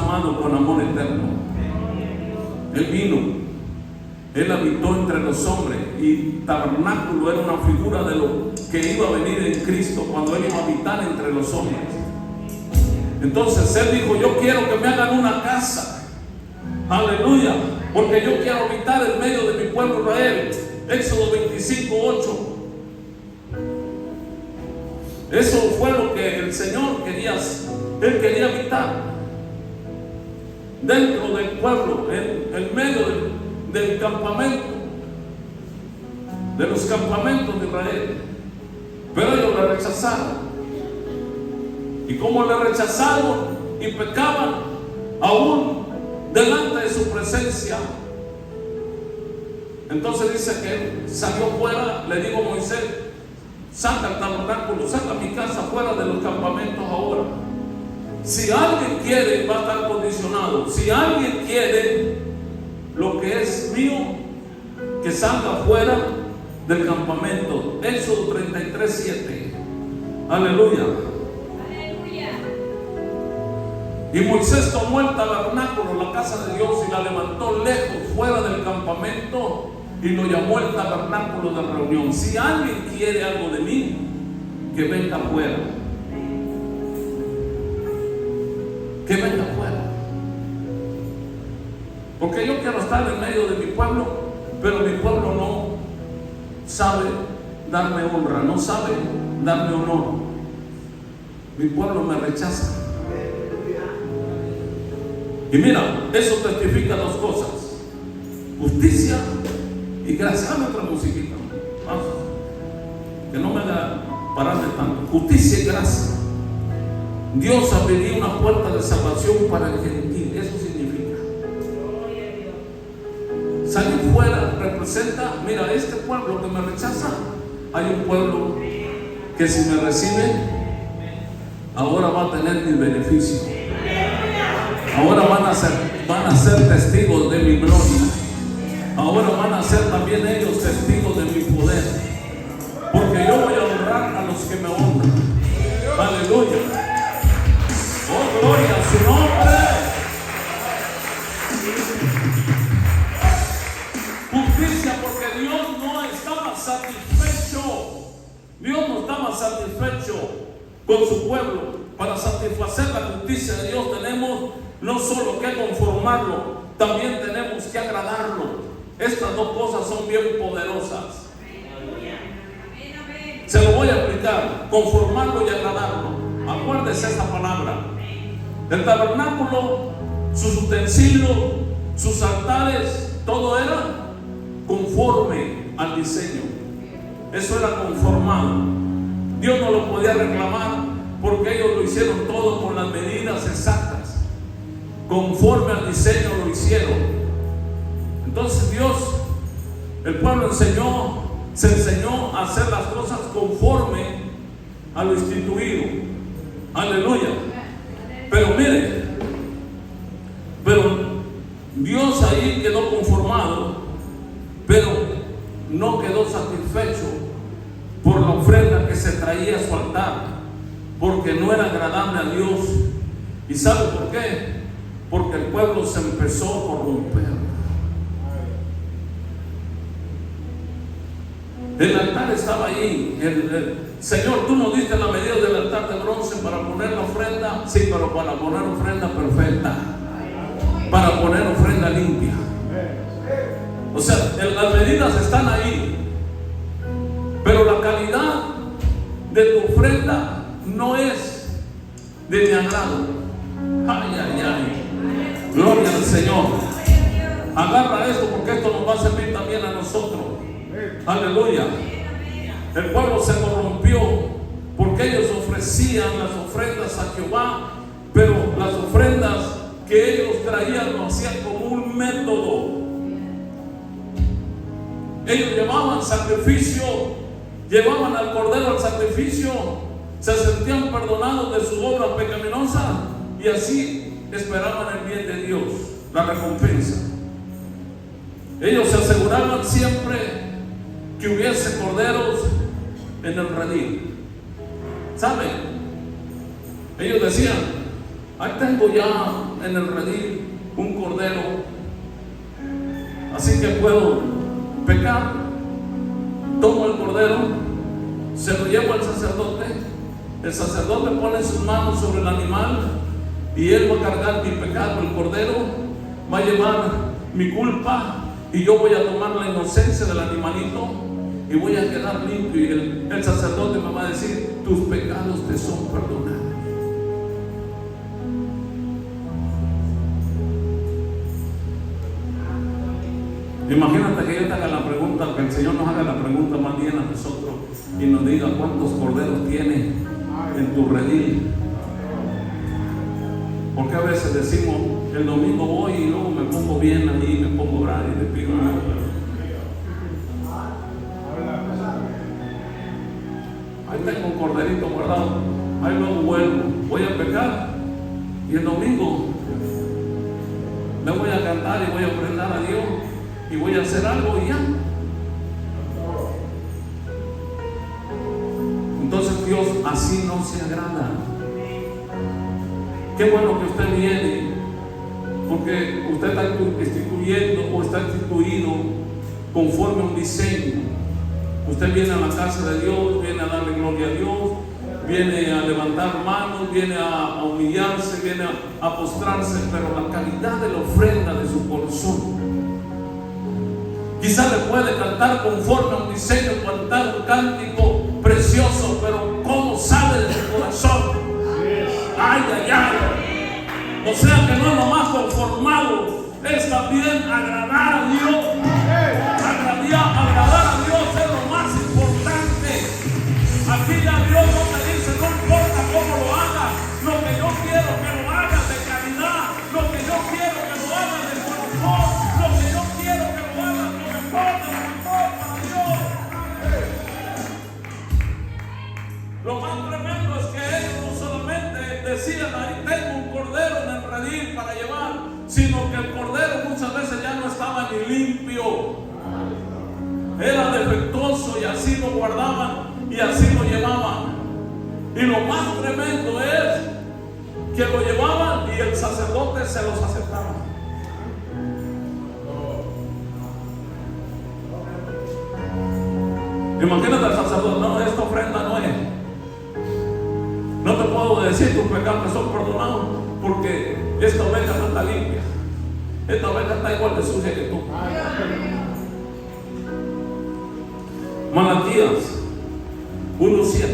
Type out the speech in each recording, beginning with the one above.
amado con amor eterno. Él vino, Él habitó entre los hombres, y tabernáculo era una figura de lo que iba a venir en Cristo cuando Él iba a habitar entre los hombres. Entonces Él dijo: yo quiero que me hagan una casa, aleluya, porque yo quiero habitar en medio de mi pueblo Israel. Éxodo 25:8. Eso fue lo que el Señor quería. Él quería habitar dentro del pueblo, en medio del campamento, de los campamentos de Israel. Pero ellos le rechazaron. Y como le rechazaron y pecaban aún delante de su presencia, entonces dice que él salió fuera. Le digo a Moisés: saca el tabernáculo, saca mi casa fuera de los campamentos ahora. Si alguien quiere, va a estar condicionado. Si alguien quiere lo que es mío, que salga fuera del campamento. Éxodo 33:7. Aleluya. Aleluya. Y Moisés tomó el tabernáculo, la casa de Dios, y la levantó lejos, fuera del campamento, y lo llamó el tabernáculo de reunión. Si alguien quiere algo de mí, que venga afuera. Que venga afuera. Porque yo quiero estar en medio de mi pueblo, pero mi pueblo no sabe darme honra, no sabe darme honor. Mi pueblo me rechaza. Y mira, eso testifica dos cosas: justicia y gracia. Dame otra musiquita, vamos, que no me haga parar de tanto. Justicia y gracia. Dios abriría una puerta de salvación para el gentil. Eso significa. Salir fuera representa: mira, este pueblo que me rechaza, hay un pueblo que si me recibe, ahora va a tener mi beneficio. Ahora van a ser testigos de mi gloria. Ahora van a ser también ellos testigos de mi poder. Porque yo voy a honrar a los que me honran. Aleluya. Oh, gloria a su nombre. Justicia, porque Dios no estaba satisfecho. Dios no estaba satisfecho con su pueblo. Para satisfacer la justicia de Dios tenemos no solo que conformarlo, también tenemos que agradarlo. Estas dos cosas son bien poderosas. Se lo voy a explicar: conformarlo y agradarlo. Acuérdese esa palabra. El tabernáculo, sus utensilios, sus altares, todo era conforme al diseño. Eso era conformado. Dios no lo podía reclamar, porque ellos lo hicieron todo con las medidas exactas. Conforme al diseño lo hicieron. Entonces Dios, el pueblo se enseñó a hacer las cosas conforme a lo instituido. Aleluya. Pero mire, Dios ahí quedó conformado, pero no quedó satisfecho por la ofrenda que se traía a su altar, porque no era agradable a Dios. ¿Y sabe por qué? Porque el pueblo se empezó a corromper. El altar estaba ahí. Señor, tú nos diste la medida del altar de bronce para poner la ofrenda. Sí, pero para poner ofrenda perfecta, para poner ofrenda limpia. O sea, las medidas están ahí, pero la calidad de tu ofrenda no es de mi agrado. Ay, ay, ay. Gloria al Señor. Agarra esto, porque esto nos va a servir también a nosotros. Aleluya. El pueblo se corrompió porque ellos ofrecían las ofrendas a Jehová, pero las ofrendas que ellos traían lo hacían como un método. Ellos llevaban sacrificio, llevaban al cordero al sacrificio, se sentían perdonados de sus obras pecaminosas y así esperaban el bien de Dios, la recompensa. Ellos se aseguraban siempre que hubiese corderos en el redil. ¿Saben? Ellos decían: ahí tengo ya en el redil un cordero, así que puedo pecar. Tomo el cordero, se lo llevo al sacerdote. El sacerdote pone sus manos sobre el animal y él va a cargar mi pecado. El cordero va a llevar mi culpa y yo voy a tomar la inocencia del animalito y voy a quedar limpio. Y el sacerdote me va a decir: tus pecados te son perdonados. Imagínate que yo te haga la pregunta, que el Señor nos haga la pregunta más bien a nosotros y nos diga: ¿cuántos corderos tiene en tu redil? Porque a veces decimos: el domingo voy y luego me pongo bien ahí, me pongo a orar y le pido a Dios. Ahí tengo un corderito guardado, ahí luego vuelvo, voy a pecar y el domingo me voy a cantar y voy a ofrendar a Dios y voy a hacer algo y ya. Entonces Dios así no se agrada. Qué bueno que usted viene, porque usted está instituyendo o está instituido conforme a un diseño. Usted viene a la casa de Dios, viene a darle gloria a Dios, viene a levantar manos, viene a humillarse, viene a postrarse, pero la calidad de la ofrenda de su corazón. Quizá le puede cantar conforme a un diseño, cantar un cántico precioso, pero ¿cómo sale de su corazón? Ay, ay, ay. O sea que no es nomás conformado, es también agradar a Dios. Agradar a Dios es lo más importante. Aquí ya Dios no te dice: no importa cómo lo hagas, lo que yo quiero que lo hagas de calidad, lo que yo quiero que lo hagas de corazón, lo que yo quiero que lo hagas lo mejor de lo mejor para Dios. Lo más tremendo es que ellos no solamente decían: ahí tengo un cordero en el redil para llevar, sino que el cordero muchas veces ya no estaba ni limpio, era defectuoso, y así lo guardaban y así lo llevaban. Y lo más tremendo es que lo llevaban y el sacerdote se los aceptaba. Imagínate al sacerdote: no, esta ofrenda no es. No te puedo decir tus pecados son perdonados porque esta oveja no está limpia. Esta oveja está igual de sucia que tú. Malaquías 1:7.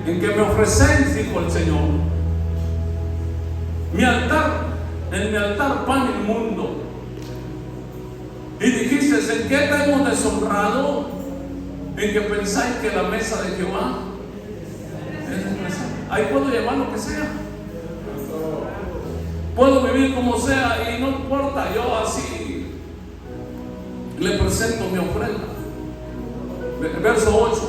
En que me ofrecéis, dijo el Señor, en mi altar pan inmundo. Y dijiste: ¿en qué te hemos deshonrado? En que pensáis que la mesa de Jehová es despreciable. Ahí puedo llevar lo que sea, puedo vivir como sea y no importa. Yo así le presento mi ofrenda. Verso 8.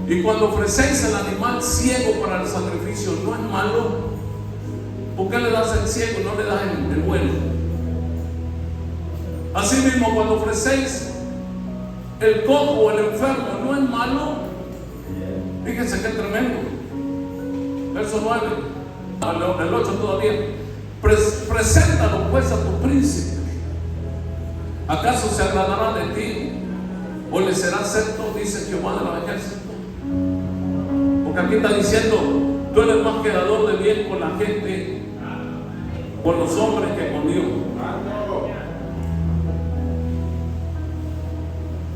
Y cuando ofrecéis el animal ciego para el sacrificio, ¿no es malo? ¿Por qué le das el ciego y no le das el bueno? Asimismo, cuando ofrecéis el cojo o el enfermo, ¿no es malo? Fíjense qué tremendo. Verso 9, el 8 todavía. Preséntalo pues a tu príncipe. ¿Acaso se agradará de ti? ¿O le será acepto? Dice Jehová de los ejércitos. Porque aquí está diciendo: tú eres más quedador de bien con la gente, con los hombres, que con Dios.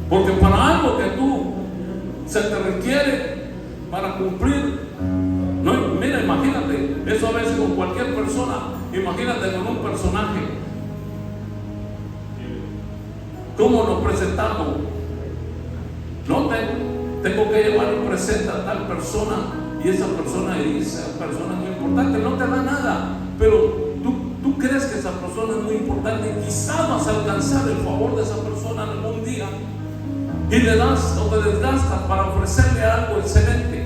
Porque para algo que tú se te requiere para cumplir, no, mira, imagínate, eso a veces con cualquier persona, imagínate con un personaje, ¿cómo nos presentamos? No tengo que llevar un presente a tal persona, y esa persona es muy importante, no te da nada, pero tú crees que esa persona es muy importante y quizás vas a alcanzar el favor de esa persona en algún día. Y le das o te desgastas para ofrecerle algo excelente.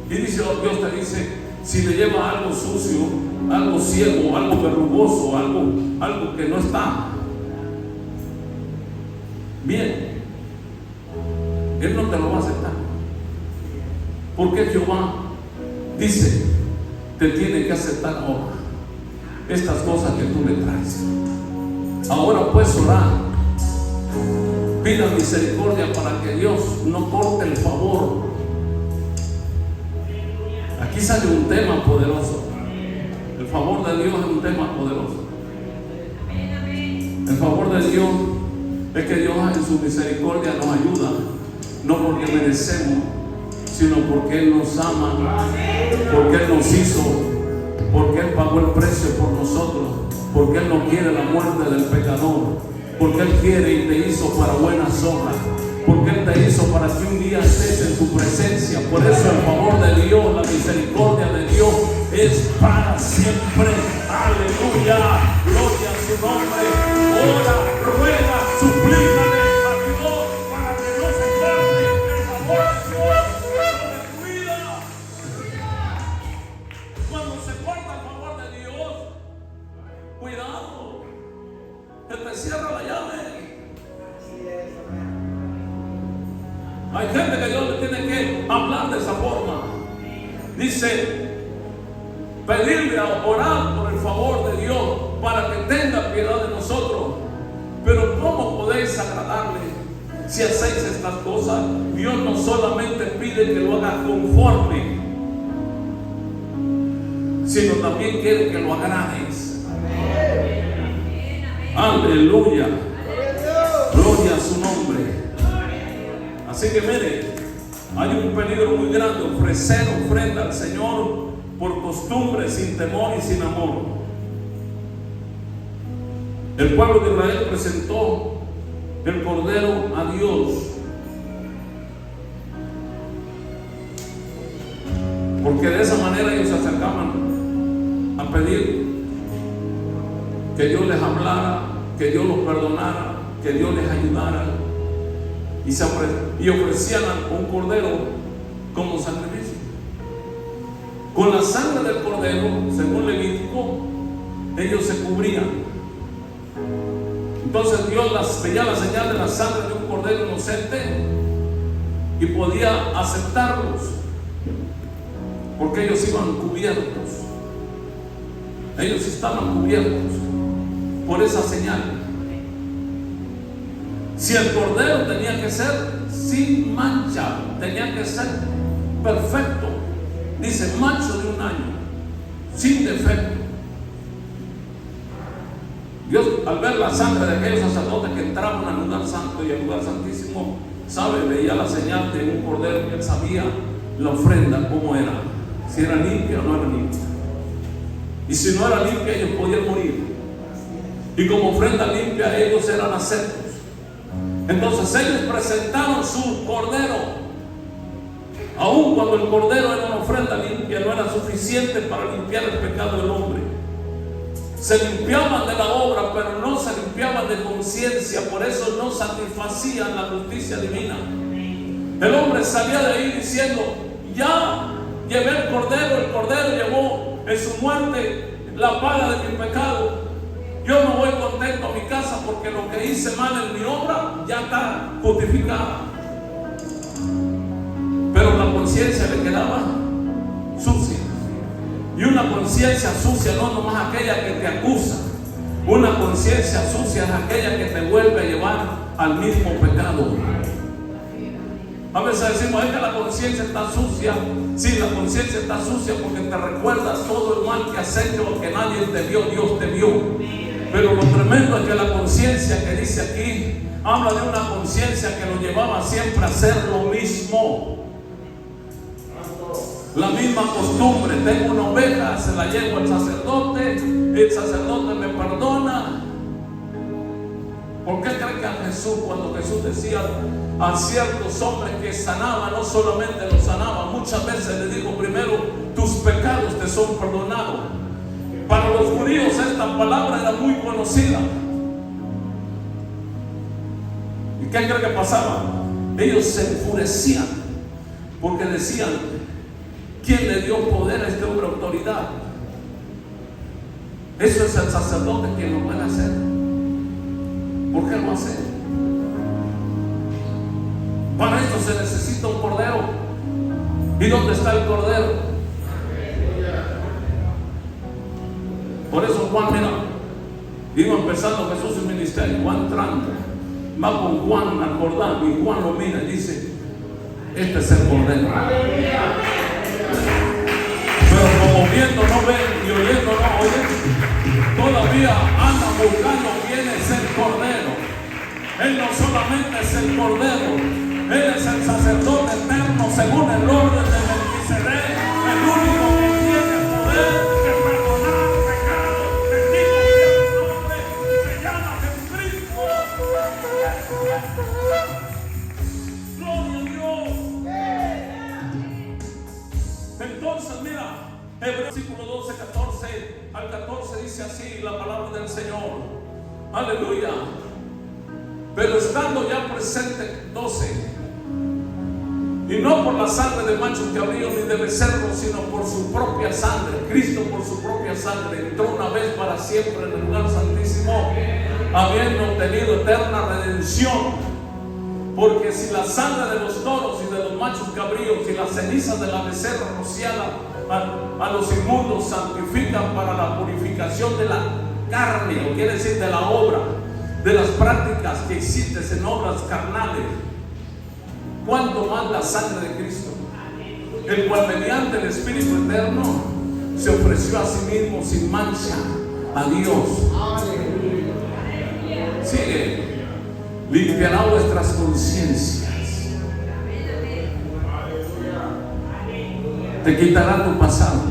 Y dice, Dios te dice: si le lleva algo sucio, algo ciego, algo verrugoso, algo que no está bien, Él no te lo va a aceptar. Porque Jehová dice, te tiene que aceptar ahora estas cosas que tú le traes. Ahora puedes orar, pida misericordia para que Dios no corte el favor. Aquí sale un tema poderoso. El favor de Dios es un tema poderoso. El favor de Dios es que Dios en su misericordia nos ayuda, no porque merecemos, sino porque Él nos ama, porque Él nos hizo, porque Él pagó el precio por nosotros, porque Él no quiere la muerte del pecador, porque Él quiere y te hizo para buenas obras, porque Él te hizo para que un día estés en su presencia. Por eso el favor de Dios, la misericordia de Dios es para siempre. Aleluya, gloria a su nombre. Ora, ruega, suplícale a Dios para que no se corte el favor de Dios sobre tu vida. Cuando se corta el favor de Dios, cuidado, que te cierra la llave. Hay gente que Dios le tiene que hablar de esa forma. Dice, pedirle a orar por el favor de Dios para que tenga piedad de nosotros. Pero ¿cómo podéis agradarle si hacéis estas cosas? Dios no solamente pide que lo haga conforme, sino también quiere que lo agrades. Aleluya. Gloria a su nombre. Así que mire, hay un peligro muy grande: ofrecer ofrenda al Señor por costumbre, sin temor y sin amor. El pueblo de Israel presentó el cordero a Dios, porque de esa manera ellos se acercaban a pedir que Dios les hablara, que Dios los perdonara, que Dios les ayudara, y ofrecían un cordero como sacrificio. Con la sangre del cordero, según Levítico, ellos se cubrían. Entonces Dios veía la señal de la sangre de un cordero inocente y podía aceptarlos, porque ellos iban cubiertos. Ellos estaban cubiertos por esa señal. Si el cordero tenía que ser sin mancha, tenía que ser perfecto, dice macho de un año, sin defecto. Dios, al ver la sangre de aquellos sacerdotes que entraban al lugar santo y al lugar santísimo, veía la señal de un cordero, que él sabía la ofrenda cómo era, si era limpia o no era limpia. Y si no era limpia, ellos podían morir. Y como ofrenda limpia, ellos eran aceptos. Entonces ellos presentaron su cordero, aun cuando el cordero era una ofrenda limpia, no era suficiente para limpiar el pecado del hombre. Se limpiaban de la obra, pero no se limpiaban de conciencia, por eso no satisfacían la justicia divina. El hombre salía de ahí diciendo: ya llevé el cordero llevó en su muerte la paga de mi pecado. Yo me voy contento a mi casa porque lo que hice mal en mi obra ya está justificada. Pero la conciencia le quedaba sucia. Y una conciencia sucia no nomás aquella que te acusa. Una conciencia sucia es aquella que te vuelve a llevar al mismo pecado. A veces decimos: es que la conciencia está sucia. Sí, la conciencia está sucia porque te recuerdas todo el mal que has hecho, que nadie te vio, Dios te vio. Pero lo tremendo es que la conciencia que dice aquí habla de una conciencia que lo llevaba siempre a hacer lo mismo. La misma costumbre: tengo una oveja, se la llevo al sacerdote, el sacerdote me perdona. ¿Por qué creen que a Jesús, cuando Jesús decía a ciertos hombres que sanaba, no solamente los sanaba, muchas veces le dijo primero: tus pecados te son perdonados? Para los judíos esta palabra era muy conocida. ¿Y qué creen que pasaba? Ellos se enfurecían porque decían: ¿quién le dio poder a este hombre, autoridad? Eso es el sacerdote quien lo puede hacer. ¿Por qué lo hace? Para esto se ¿Y dónde está el Cordero? Por eso Juan, mira, iba empezando Jesús su ministerio, Juan entrando, va con Juan al Jordán y Juan lo mira y dice: este es el Cordero. Pero como viendo no ven y oyendo no oyen, todavía andan buscando quién es el Cordero. Él no solamente es el Cordero, Él es el sacerdote eterno según el orden de Melquisedec, el único que tiene poder de perdonar pecados. Bendito sea el nombre, se llama Jesucristo. Gloria a Dios. Entonces mira, Hebreos versículo 12, 14 al 14 dice así la palabra del Señor. Aleluya. Pero estando ya presente 12, y no por la sangre de machos cabríos ni de becerros, sino por su propia sangre, Cristo por su propia sangre entró una vez para siempre en el lugar santísimo, habiendo obtenido eterna redención. Porque si la sangre de los toros y de los machos cabríos y las cenizas de la becerra rociada a los inmundos santifican para la purificación de la carne, o quiere decir de la obra, de las prácticas que existes en obras carnales, ¿cuánto más la sangre de Cristo, el cual mediante el Espíritu eterno se ofreció a sí mismo sin mancha a Dios? Sigue, limpiará vuestras conciencias, te quitará tu pasado,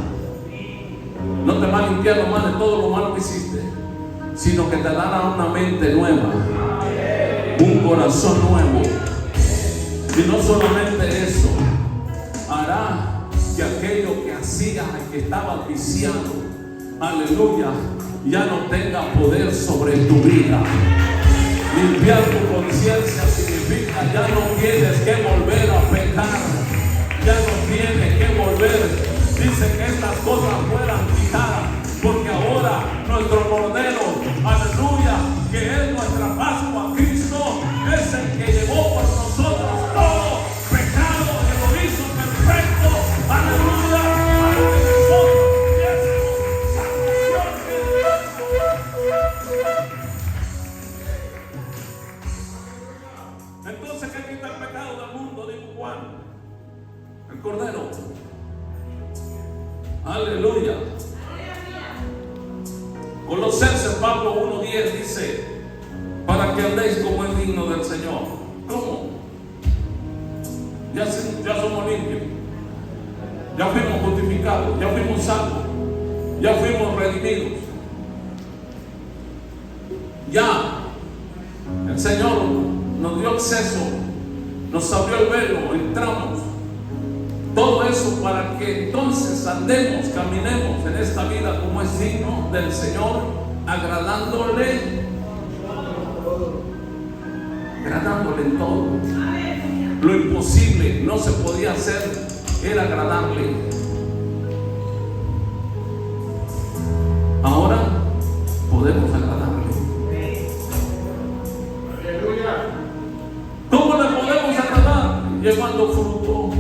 no te va a limpiar nomás de todo lo malo que hiciste, sino que te dará una mente nueva, un corazón nuevo. Y no solamente eso, hará que aquello que hacía, que estaba viciado, aleluya, ya no tenga poder sobre tu vida. Limpiar tu conciencia significa ya no tienes que volver a pecar, ya no tienes que volver. Dice que estas cosas fueran quitadas, porque ahora nuestro Cordero, aleluya, que es nuestra Pascua, Cristo, es el que llevó por nosotros todo pecado, que lo hizo perfecto, aleluya, para que nosotros tuviésemos salvación. Entonces, ¿qué quita el pecado del mundo? Dijo Juan, el Cordero. Aleluya. Colosenses Pablo 1:10 dice: para que andéis como es digno del Señor. ¿Cómo? Ya somos limpios, ya fuimos justificados, ya fuimos salvos, ya fuimos redimidos, ya el Señor nos dio acceso, nos abrió el velo, entramos. Todo eso para que entonces andemos, caminemos en esta vida como es digno del Señor, agradándole en todo. Lo imposible no se podía hacer, era agradarle. Ahora podemos agradarle. ¿Cómo le podemos agradar? Llevando fruto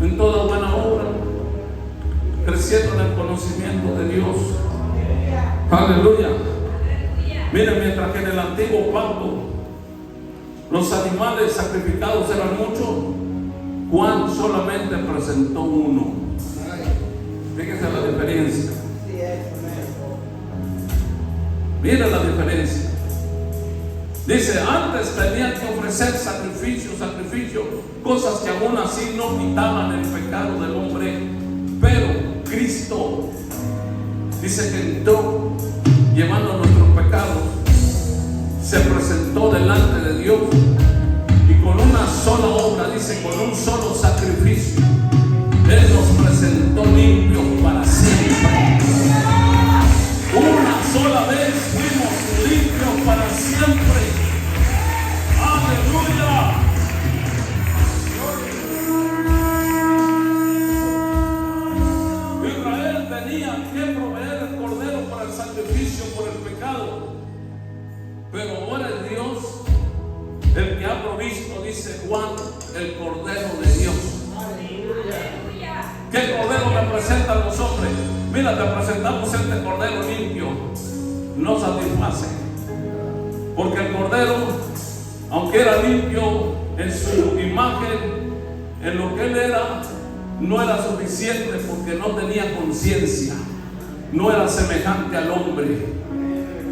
en toda buena obra, creciendo en el conocimiento de Dios. Aleluya. Miren, mientras que en el antiguo pacto los animales sacrificados eran muchos, Juan solamente presentó uno. Fíjense la diferencia. Miren la diferencia. Dice, antes tenían que ofrecer sacrificio, cosas que aún así no quitaban el pecado del hombre. Pero Cristo dice que entró llevando nuestros pecados, se presentó delante de Dios y con una sola obra, dice, con un solo sacrificio, Él nos presentó limpios para siempre. Una sola vez fuimos limpios para siempre. Aleluya. Israel tenía que proveer el cordero para el sacrificio por el pecado, pero ahora es Dios el que ha provisto, dice Juan, el cordero de Dios. ¿Qué cordero representan los hombres? Mira, te presentamos este cordero limpio. No satisface. Porque el cordero, aunque era limpio en su imagen, en lo que él era, no era suficiente porque no tenía conciencia. No era semejante al hombre.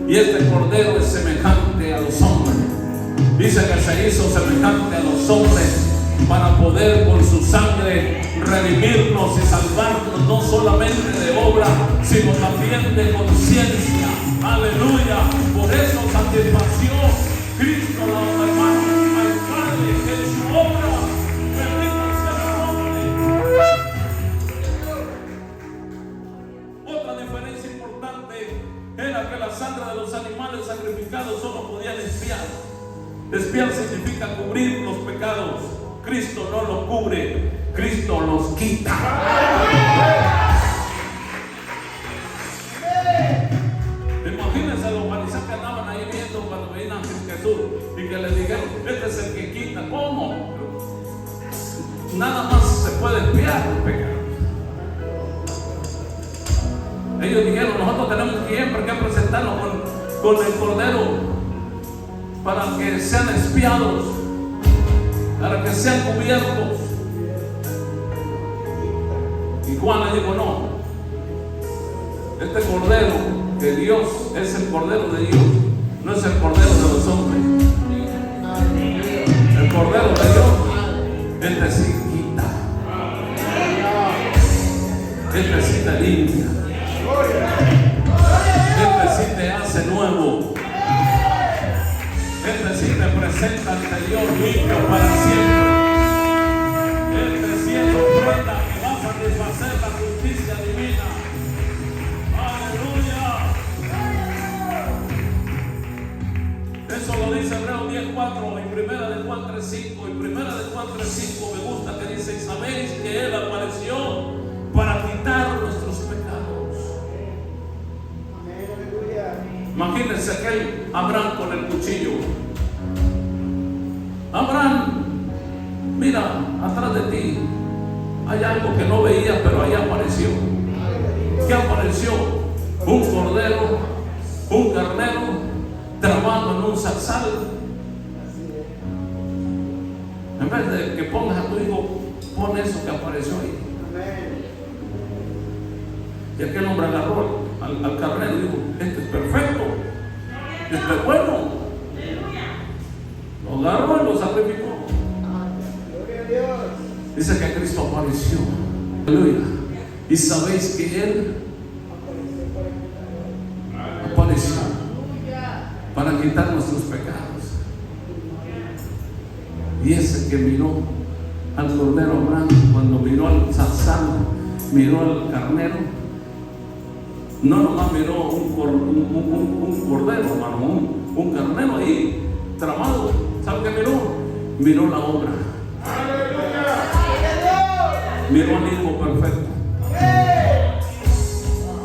Y este cordero es semejante a los hombres. Dice que se hizo semejante a los hombres para poder con su sangre redimirnos y salvarnos, no solamente de obra, sino también de conciencia. Aleluya. Por eso satisfació Cristo, los hermanos, al Padre en su obra. Bendito sea el nombre. Otra diferencia importante era que la sangre de los animales sacrificados solo podían expiar. Expiar significa cubrir los pecados. Cristo no los cubre, Cristo los quita. Imagínense los fariseos que andaban ahí viendo cuando venían a Jesús y que le dijeron, este es el que quita. ¿Cómo? Nada más se puede expiar los pecados. Ellos dijeron, nosotros tenemos siempre que presentarnos con el cordero para que sean expiados, para que sean cubiertos. Y Juan le dijo, no, este cordero de Dios es el cordero de Dios, no es el cordero de los hombres. El cordero de Dios, este sí quita, este sí te limpia, este sí te hace nuevo, este sí te presenta ante Dios limpio para siempre. Este sí es ofrenda que va a satisfacer la justicia divina. Aleluya. Eso lo dice Hebreos 10:4 y primera de Juan 3:5. Y primera de Juan 3:5 me gusta que dice, y sabéis que Él apareció para quitar nuestros pecados. Imagínense aquel Abraham con el cuchillo. Abraham, mira, atrás de ti hay algo que no veía, pero ahí apareció. ¿Qué apareció? Un cordero, un carnero, trabado en un zarzal. En vez de que pongas a tu hijo, pon eso que apareció ahí. Y aquel hombre agarró al carnero y dijo, este es perfecto, este es bueno. Lo agarró y lo sacrificó. Dice que Cristo apareció. Aleluya. Y sabéis que Él apareció para quitar nuestros pecados. Y ese que miró al cordero Abraham, cuando miró al zarzal, miró al carnero, no nomás miró un cordero, hermano, un carnero ahí tramado. ¿Sabe qué miró? Miró la obra. Miró al Hijo perfecto.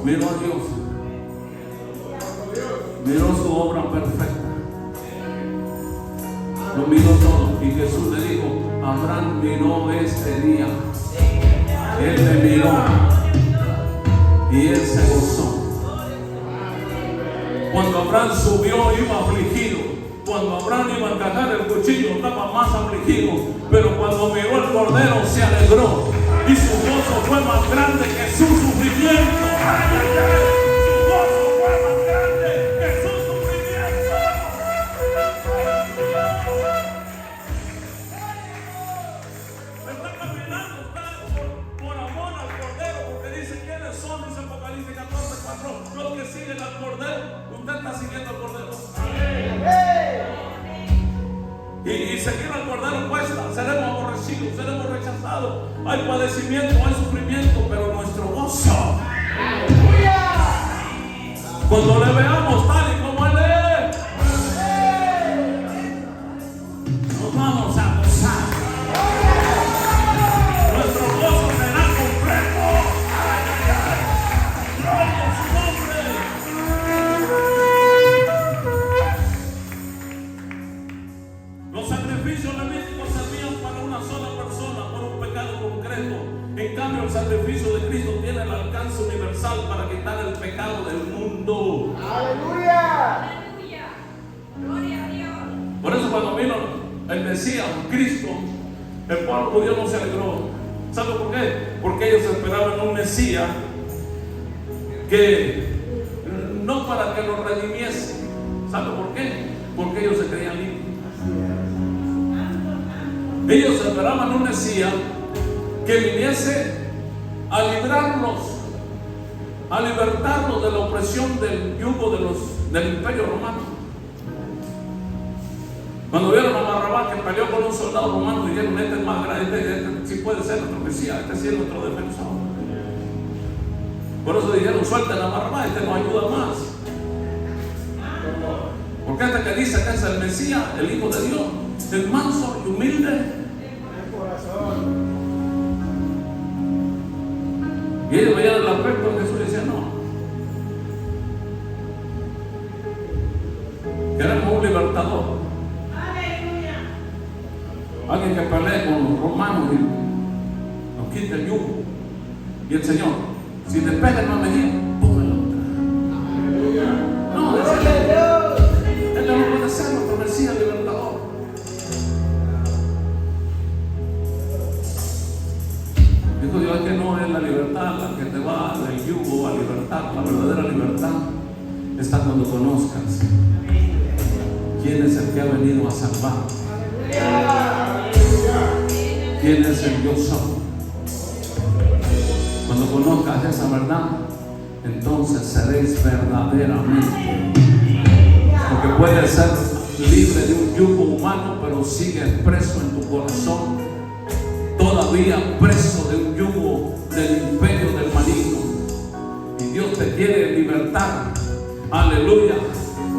Miró a Dios. Miró su obra perfecta. Lo miró todo. Y Jesús le dijo, Abraham miró este día. Él le miró. Y él se gozó. Cuando Abraham subió, iba afligido. Cuando Abraham iba a encajar el cuchillo, estaba más afligido. Pero cuando miró el cordero, se alegró. Y su gozo fue más grande que su sufrimiento. Su gozo fue más grande que su sufrimiento. Está caminando, está por amor al cordero, porque dice quiénes son, dice Apocalipsis 14:4, los que siguen al cordero. Usted está siguiendo al cordero. Y seguir al cordero cuesta. Seremos aborrecidos, seremos rechazados. Hay padecimiento, hay sufrimiento, pero nuestro gozo, cuando le veamos tal y como Él es, nos vamos a gozar. Nuestro gozo será completo. Gloria a su nombre. Los sacrificios levíticos servían para una sola persona por un pecado concreto. Aleluya. Aleluya. Gloria a Dios. Por eso cuando vino el Mesías, Cristo, el pueblo judío no se alegró. ¿Sabe por qué? Porque ellos esperaban un Mesías que no para que los redimiese. ¿Sabe por qué? Porque ellos se creían limpios. Ellos esperaban un Mesías que viniese a librarlos, a libertarlos de la opresión del yugo del imperio romano. Cuando vieron a Barrabás que peleó con un soldado romano, dijeron: este es más grande, este sí puede ser nuestro Mesías, este sí es nuestro defensor. Por eso dijeron: suelten a Barrabás, este nos ayuda más. Porque este que dice que es el Mesías, el Hijo de Dios, es manso y humilde. El corazón. Y ellos veían el aspecto de Jesús y decían: no, queremos un libertador. Alguien que pelee con los romanos y nos quite el yugo. Y el Señor, si te pega en una mejilla, póngale otra. No, este no puede ser nuestro Mesías libertador. Dijo Dios: es que no es la libertad la que te va del yugo a libertad. La verdadera libertad está cuando conozcas quién es el que ha venido a salvar. ¿Quién es el yo soy? Cuando conozcas esa verdad, entonces seréis verdaderamente. Porque puedes ser libre de un yugo humano, pero sigues preso en tu corazón, todavía preso de un yugo del imperio del maligno. Y Dios te quiere libertar, aleluya,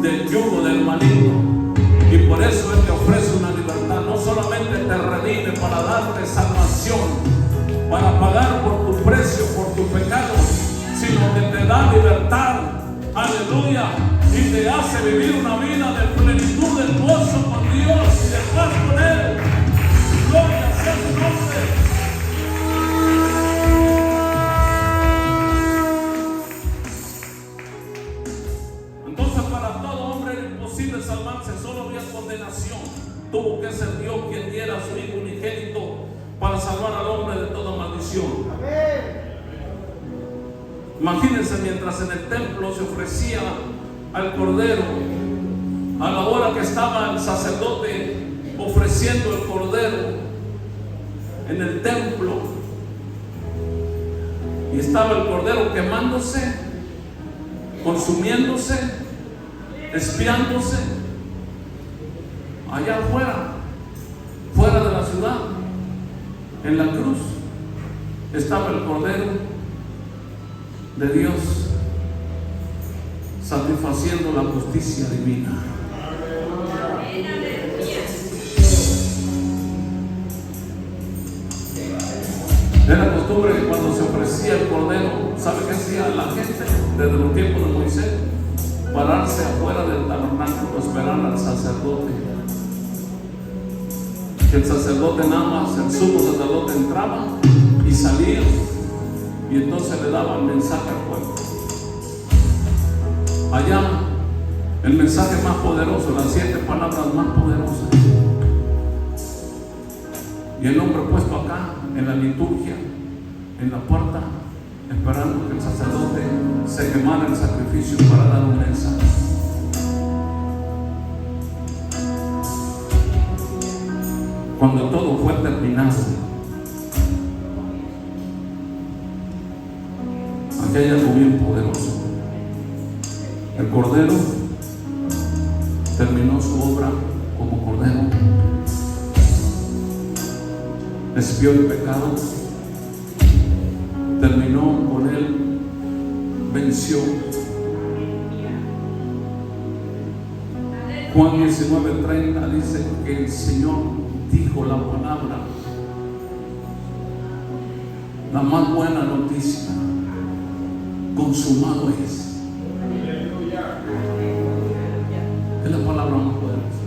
del yugo del maligno. Y por eso Él te ofrece una libertad. No solamente te redime para darte salvación, para pagar por tu precio, por tu pecado, sino que te da libertad, aleluya, y te hace vivir una vida de plenitud, de gozo con Dios y de paz con Él. Gloria sea su nombre. Entonces, para todo hombre era imposible salvarse, solo había condenación. Tuvo que ser Dios quien diera a su Hijo unigénito para salvar al hombre de toda maldición. Imagínense, mientras en el templo se ofrecía al Cordero, a la hora que estaba el sacerdote ofreciendo el Cordero en el templo, y estaba el Cordero quemándose, consumiéndose, espiándose. Allá afuera, fuera de la ciudad, en la cruz, estaba el Cordero de Dios satisfaciendo la justicia divina. Era costumbre que cuando se ofrecía el Cordero, ¿sabe qué hacía la gente desde los tiempos de Moisés? Pararse afuera del tabernáculo, esperar al sacerdote. Que el sacerdote nada más, el sumo sacerdote entraba y salía, y entonces le daba el mensaje al pueblo. Allá, el mensaje más poderoso, las 7 palabras más poderosas. Y el hombre puesto acá, en la liturgia, en la puerta, esperando que el sacerdote se quemara el sacrificio para dar un mensaje. Cuando todo fue terminado, aquí hay algo bien poderoso. El Cordero terminó su obra como Cordero, expió el pecado, terminó con él, venció. Juan 19:30 dice que el Señor dijo la palabra, la más buena noticia: consumado es. Es la palabra más poderosa.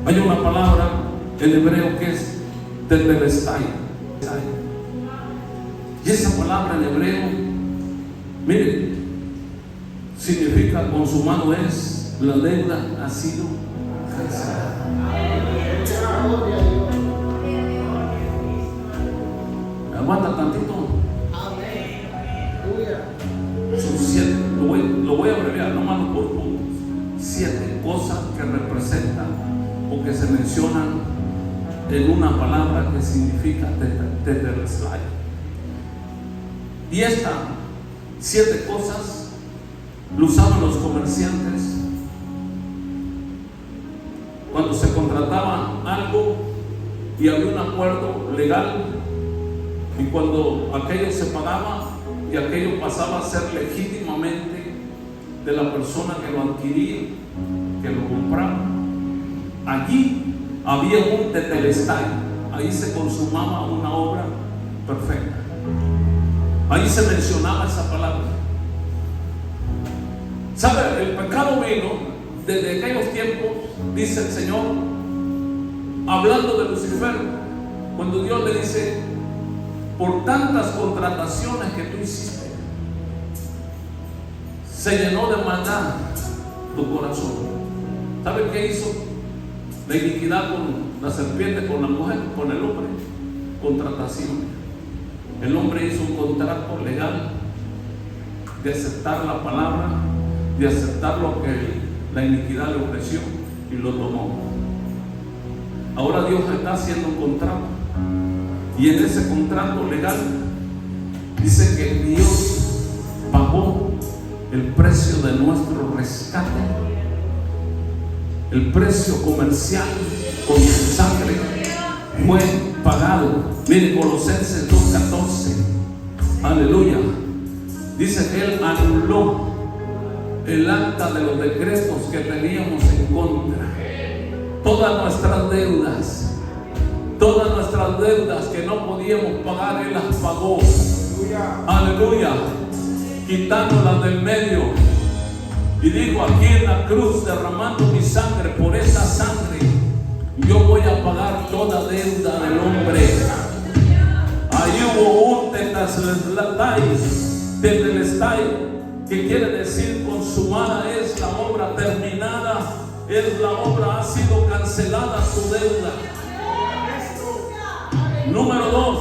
Hay una palabra en hebreo que es tetelestai, y esa palabra en hebreo Mire, significa consumado es, la deuda ha sido cancelada. Aguanta tantito. Son 7, lo voy a abreviar, no más por puntos. 7 cosas que representan o que se mencionan en una palabra que significa tetelestai. Y estas 7 cosas lo usaban los comerciantes cuando se contrataba algo y había un acuerdo legal, y cuando aquello se pagaba y aquello pasaba a ser legítimamente de la persona que lo adquiría, que lo compraba, allí había un tetelestai, ahí se consumaba una obra perfecta, ahí se mencionaba esa palabra. ¿Sabe? El pecado vino desde aquellos tiempos, dice el Señor, hablando de Lucifer, cuando Dios le dice: por tantas contrataciones que tú hiciste, se llenó de maldad tu corazón. ¿Sabe qué hizo? La iniquidad con la serpiente, con la mujer, con el hombre. Contrataciones. El hombre hizo un contrato legal de aceptar la palabra, de aceptar lo que la iniquidad le ofreció, y lo tomó. Ahora Dios está haciendo un contrato, y en ese contrato legal dice que Dios pagó el precio de nuestro rescate, el precio comercial con su sangre fue pagado. Miren, Colosenses 2:14, aleluya, dice que Él anuló el acta de los decretos que teníamos en contra. Todas nuestras deudas que no podíamos pagar, Él las pagó. Aleluya, quitándolas del medio. Y dijo: aquí en la cruz, derramando mi sangre, por esa sangre yo voy a pagar toda deuda del hombre. Ahí hubo un tetelestai, que quiere decir consumada es la obra, terminada es la obra, ha sido cancelada tu deuda. Número 2,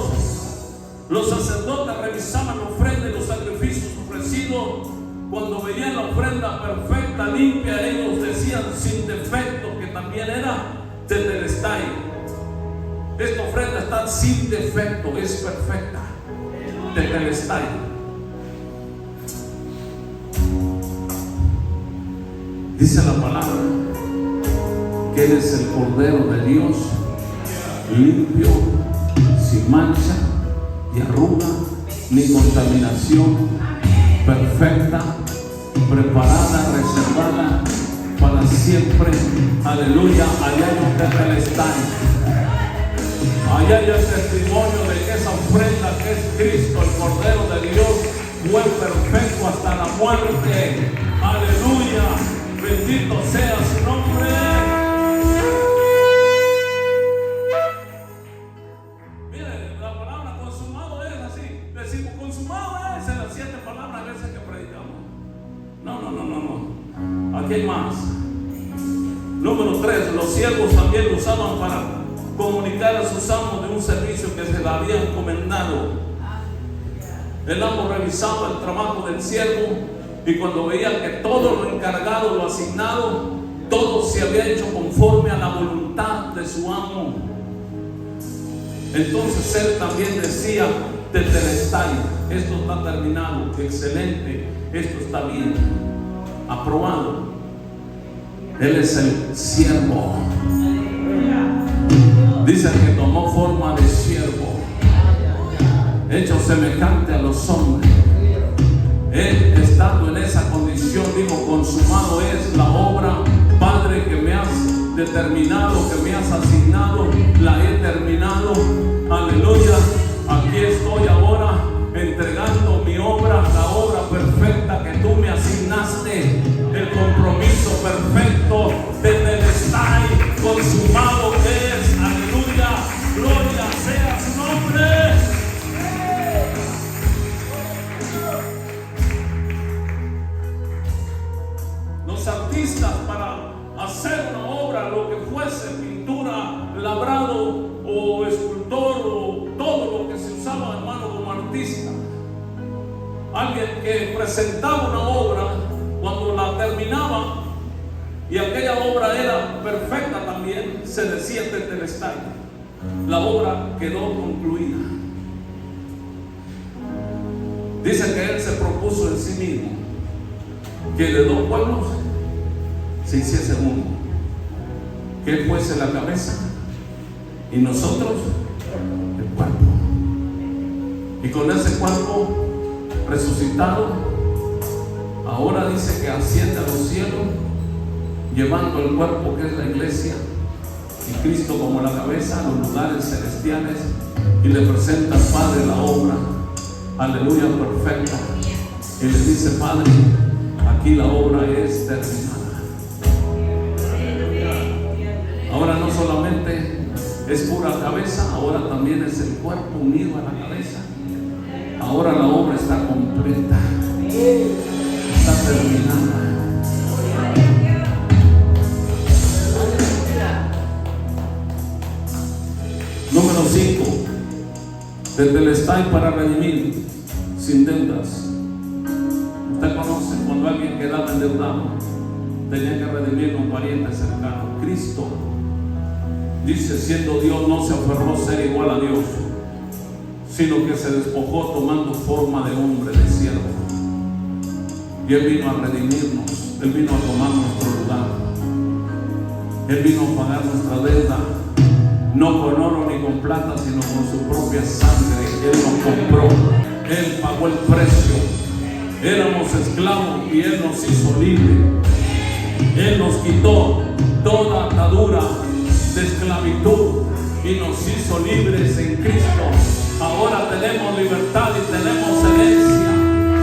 los sacerdotes revisaban la ofrenda y los sacrificios ofrecidos. Cuando veían la ofrenda perfecta, limpia, ellos decían sin defecto, que también era tetelestai. Esta ofrenda está sin defecto, es perfecta. Tetelestai. Dice la palabra que Él es el Cordero de Dios, limpio, sin mancha ni arruga ni contaminación, perfecta, preparada, reservada para siempre. Aleluya. Allá hay un tetelestai. Allá hay el testimonio de que esa ofrenda, que es Cristo, el Cordero de Dios, fue perfecto hasta la muerte. Aleluya. Bendito sea su nombre. Miren, la palabra consumado es así. Decimos consumado es en las 7 palabras a veces que predicamos. No. Aquí hay más. Número 3, los siervos también lo usaban para comunicar a sus amos de un servicio que se le había encomendado. El amo revisaba el trabajo del siervo, y cuando veía que todo lo encargado, lo asignado, todo se había hecho conforme a la voluntad de su amo, entonces él también decía: tetelestai, esto está terminado, excelente, esto está bien, aprobado. Él es el siervo. Dice que tomó forma de siervo, hecho semejante a los hombres. Él, estando en esa condición, dijo: consumado es la obra, Padre, que me has determinado, que me has asignado, la he terminado. Aleluya. Aquí estoy ahora entregando mi obra, la obra perfecta que tú me asignaste, el compromiso perfecto tetelestai, consumado es. Aleluya. Gloria sea su nombre. hacer una obra, lo que fuese, pintura, labrado o escultor o todo lo que se usaba, hermano, como artista. Alguien que presentaba una obra, cuando la terminaba y aquella obra era perfecta también, se decía tetelestai. La obra quedó concluida. Dice que él se propuso en sí mismo que de dos pueblos se hiciese uno, que él fuese la cabeza y nosotros el cuerpo, y con ese cuerpo resucitado ahora dice que asciende a los cielos, llevando el cuerpo que es la iglesia y Cristo como la cabeza a los lugares celestiales, y le presenta al Padre la obra, aleluya, perfecta, y le dice: Padre, aquí la obra es terminada. Ahora no solamente es pura cabeza, ahora también es el cuerpo unido a la cabeza. Ahora la obra está completa, está terminada. Número 5, tetelestai para redimir sin deudas. Usted conoce cuando alguien quedaba endeudado, tenía que redimir con parientes cercanos. Cristo, dice, siendo Dios, no se aferró a ser igual a Dios, sino que se despojó tomando forma de hombre, de siervo. Y Él vino a redimirnos, Él vino a tomar nuestro lugar, Él vino a pagar nuestra deuda, no con oro ni con plata, sino con su propia sangre. Él nos compró, Él pagó el precio. Éramos esclavos y Él nos hizo libres. Él nos quitó toda atadura de esclavitud y nos hizo libres en Cristo. Ahora tenemos libertad y tenemos herencia.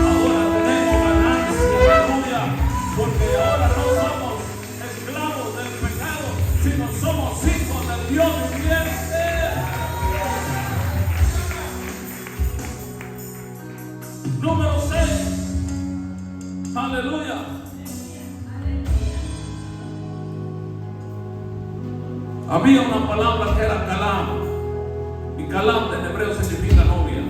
Ahora tenemos ganancia, aleluya, porque ahora no somos esclavos del pecado, sino somos hijos del Dios viviente. Número 6, aleluya. Había una palabra que era Calam, y Calam en hebreo significa novia.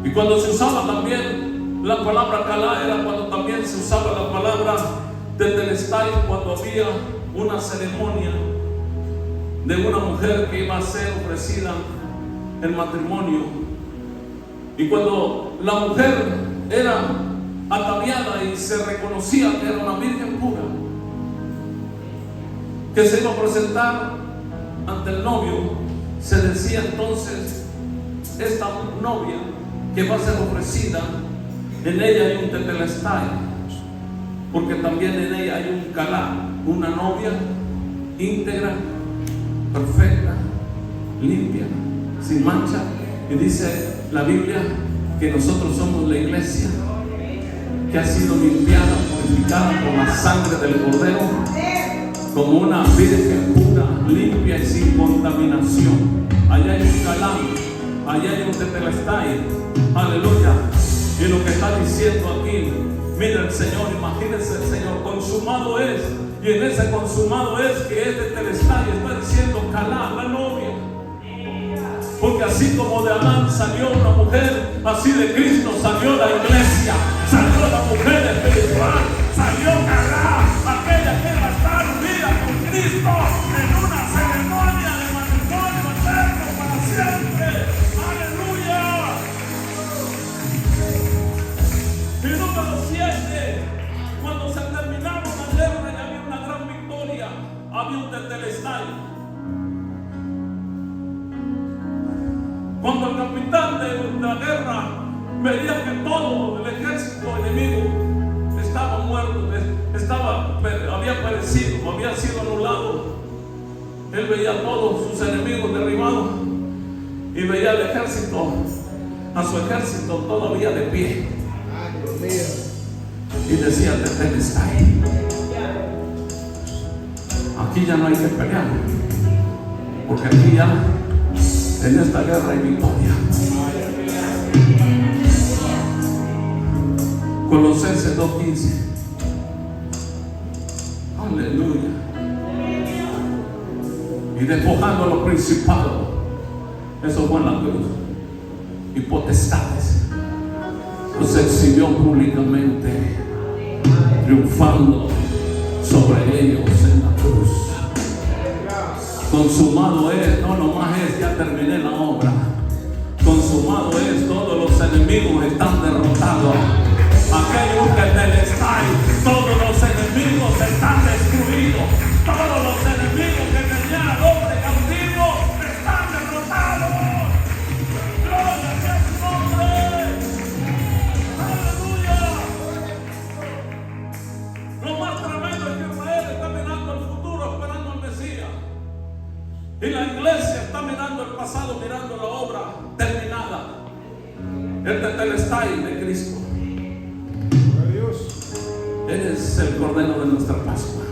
Y cuando se usaba también la palabra Calá, era cuando también se usaba la palabra tetelestai, cuando había una ceremonia de una mujer que iba a ser ofrecida en matrimonio. Y cuando la mujer era ataviada y se reconocía que era una virgen pura, que se iba a presentar ante el novio, se decía entonces: esta novia que va a ser ofrecida, en ella hay un tetelestai, porque también en ella hay un calá, una novia íntegra, perfecta, limpia, sin mancha. Y dice la Biblia que nosotros somos la iglesia que ha sido limpiada, purificada por la sangre del Cordero, como una virgen pura, limpia y sin contaminación. Allá hay un calám, allá hay un tetelestai, aleluya. Y lo que está diciendo aquí, mira el Señor, imagínense el Señor, consumado es. Y en ese consumado es que este tetelestai está diciendo calá, la novia. Porque así como de Adán salió una mujer, así de Cristo salió la iglesia, salió la mujer espiritual, salió Calá, aquella que va a estar unida con Cristo en una ceremonia de matrimonio eterno para siempre. ¡Aleluya! Y número 7, cuando se terminaba la guerra y había una gran victoria, había un tetelestai. Cuando el capitán de la guerra veía que todo el ejército enemigo estaba muerto, había perecido, había sido anulado, él veía a todos sus enemigos derribados y veía al ejército, a su ejército todavía de pie. Y decía: tetelestai, aquí ya no hay que pelear, porque aquí ya en esta guerra hay victoria. Colosenses 2:15. y despojando a los principados. Eso fue en la cruz. Y potestades los exhibió públicamente, triunfando sobre ellos en la cruz. Consumado es, no nomás es, ya terminé la obra. Consumado es, todos los enemigos están derrotados. Aquellos que Telestai, todos los enemigos están destruidos. Todos los enemigos que tenían al hombre cautivo están derrotados. Gloria sea su nombre. Aleluya. Lo más tremendo es que Israel está mirando el futuro, esperando al Mesías. Y la iglesia está mirando el pasado, mirando la obra terminada. El Tetelestai de Cristo. Él es el Cordero de nuestra Pascua.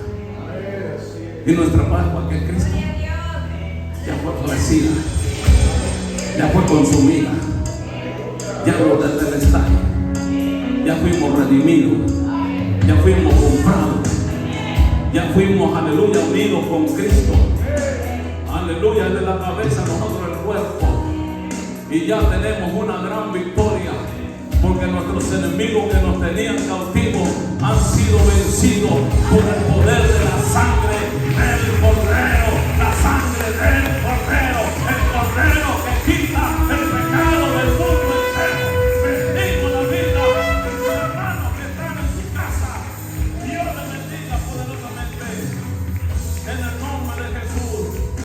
Y nuestra Pascua, que es Cristo, ya fue ofrecida, ya fue consumida, ya lo Tetelestai, ya fuimos redimidos, ya fuimos comprados, ya fuimos, aleluya, unidos con Cristo. Aleluya, Él es la cabeza, nosotros el cuerpo. Y ya tenemos una gran victoria, porque nuestros enemigos que nos tenían cautivos han sido vencidos por el poder de la